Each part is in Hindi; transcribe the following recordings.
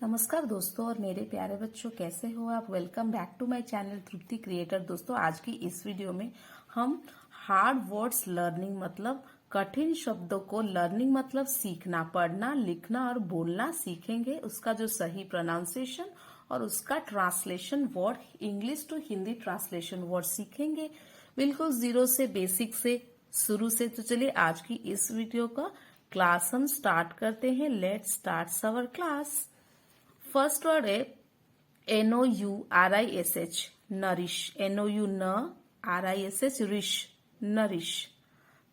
नमस्कार दोस्तों और मेरे प्यारे बच्चों, कैसे हो आप। Welcome back to my channel Tripti creator. दोस्तों, आज की इस वीडियो में हम हार्ड वर्ड्स लर्निंग मतलब कठिन शब्दों को लर्निंग मतलब सीखना, पढ़ना, लिखना और बोलना सीखेंगे। उसका जो सही प्रोनाउंसिएशन और उसका translation word English to Hindi translation word सीखेंगे, बिल्कुल जीरो से, बेसिक से, शुरू से। तो चलिए आज की इस वीडियो का क्लास हम स्टार्ट करते हैं। Let's start our class. First word है NOURISH, नरिश। NOU न, RISH रिश, नरिश।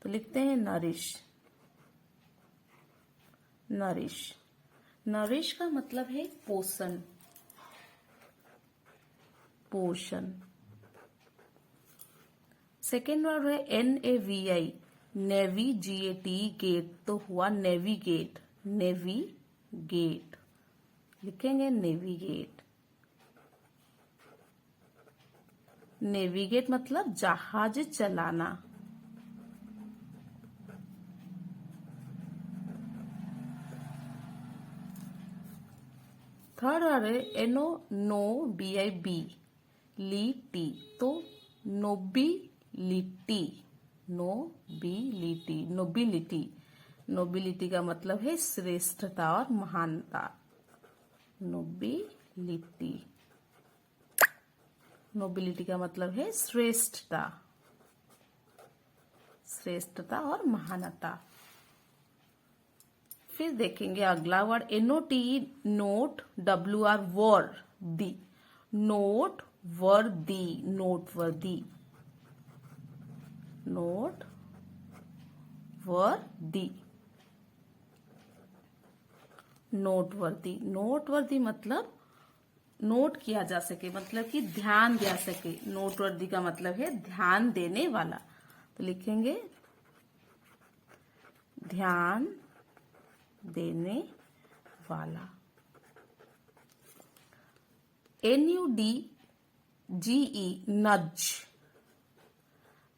तो लिखते हैं नरिश। नरिश, नरिश का मतलब है पोषण, पोषण। सेकेंड वर्ड है NAVI, नेवी, GAT, गेट। तो हुआ नेविगेट, नेविगेट। लिखेंगे नेविगेट। नेविगेट मतलब जहाज चलाना। थर्ड वर्ड है NOBIB, लिटी। तो नोबिलिटी, नोबिलिटी, नोबिलिटी। नोबिलिटी का मतलब है श्रेष्ठता और महानता। नोबिलिटी, नोबिलिटी का मतलब है श्रेष्ठता, श्रेष्ठता और महानता। फिर देखेंगे अगला वर्ड NOTE, नोट। WR वर्दी, नोट वर्दी, नोट वर्दी, नोट वर्दी, नोटवर्दी। नोटवर्दी मतलब नोट किया जा सके, मतलब कि ध्यान दिया सके। नोटवर्दी का मतलब है ध्यान देने वाला। तो लिखेंगे ध्यान देने वाला। NUDGE, नज,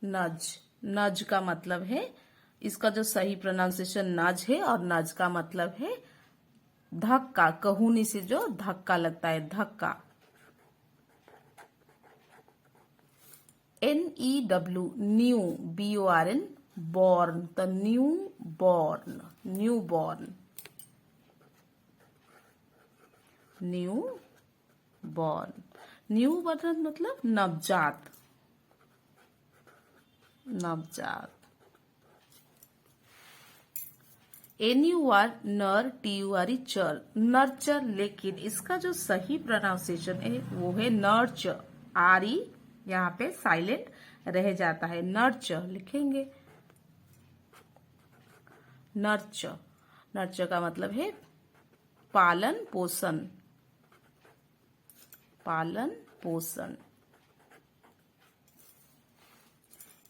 नज। नज का मतलब है, इसका जो सही प्रोनाउंसिएशन नज है, और नज का मतलब है धक्का, कहुनी से जो धक्का लगता है, धक्का। NEW, new, BORN, born. तो new born, new born, new born. New born मतलब नवजात, नवजात। NUR, नर, TURE, चर, नर्चर। लेकिन इसका जो सही प्रोनाउंसिएशन है वो है नर्चर। RE यहाँ पे साइलेंट रह जाता है, नर्चर। लिखेंगे नर्चर। नर्चर का मतलब है पालन पोषण, पालन पोषण।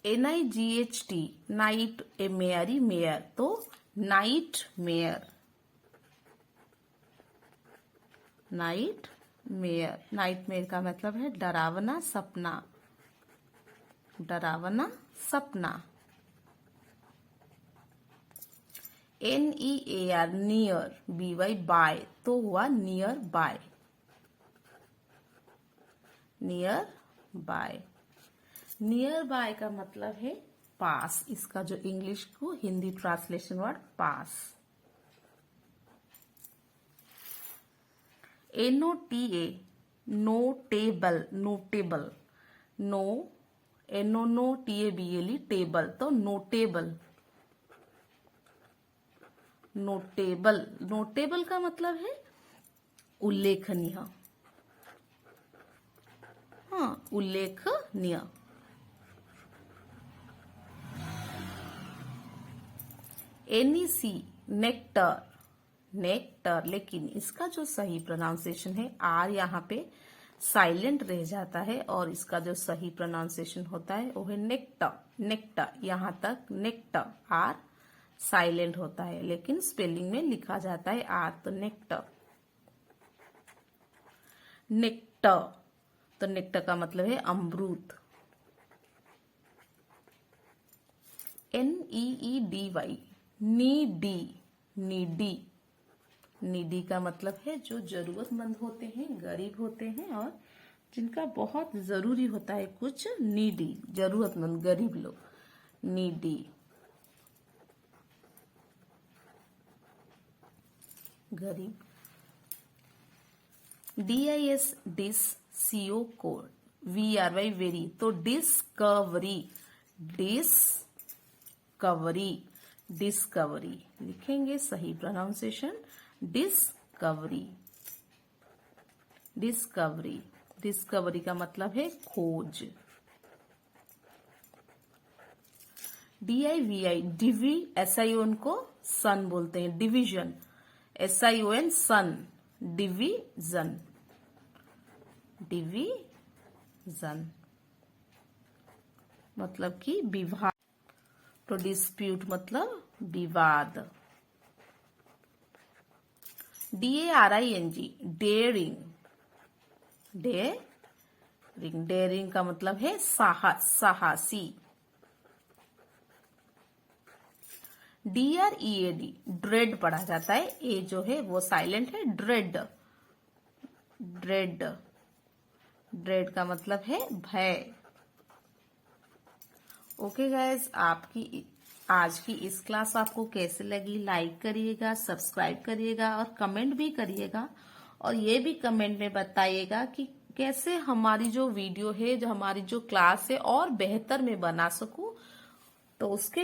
NIGHT, night, mare, mare. तो nightmare, nightmare. Nightmare का मतलब है डरावना सपना, डरावना सपना। NEAR, near, BY, by. तो हुआ nearby, nearby. Nearby का मतलब है पास। इसका जो इंग्लिश को हिंदी ट्रांसलेशन वर्ड पास। NOTA, notable, notable. No, NONOTABLE, table. तो नोटेबल, नोटेबल। नोटेबल का मतलब है उल्लेखनीय, हाँ, उल्लेखनीय। NEC, nectar, nectar. लेकिन इसका जो सही प्रोनाउंसिएशन है, आर यहाँ पे साइलेंट रह जाता है, और इसका जो सही प्रोनाउंसिएशन होता है वो है नेक्टर, नेक्टर। यहाँ तक नेक्टर, आर साइलेंट होता है, लेकिन स्पेलिंग में लिखा जाता है आर। तो नेक्टर, नेक्टर। तो नेक्टर का मतलब है अमरूद। NEEDY, नीडी, नीडी, नीडी का मतलब है जो जरूरतमंद होते हैं, गरीब होते हैं और जिनका बहुत जरूरी होता है कुछ। नीडी जरूरतमंद, गरीब लोग, नीडी गरीब। DIS डिस, CO कोड, VRY वेरी, तो डिस्कवरी, डिस्कवरी, डिस्कवरी लिखेंगे सही प्रोनाउंसिएशन, डिस्कवरी, डिस्कवरी। डिस्कवरी का मतलब है खोज। DIVI डिवी, SION को सन बोलते हैं, डिवीजन, SION सन, डिवीजन, डिवीजन मतलब कि विवाद। तो डिस्प्यूट मतलब विवाद। DARING डेयरिंग, डेयरिंग, डेयरिंग का मतलब है साहस, साहसी। DREAD ड्रेड पढ़ा जाता है, ए जो है वो साइलेंट है, ड्रेड, ड्रेड, ड्रेड का मतलब है भय। ओके गाइज, आपकी आज की इस क्लास आपको कैसे लगी, लाइक करिएगा, सब्सक्राइब करिएगा और कमेंट भी करिएगा। और ये भी कमेंट में बताइएगा कि कैसे हमारी जो वीडियो है, जो हमारी जो क्लास है और बेहतर मैं बना सकूं, तो उसके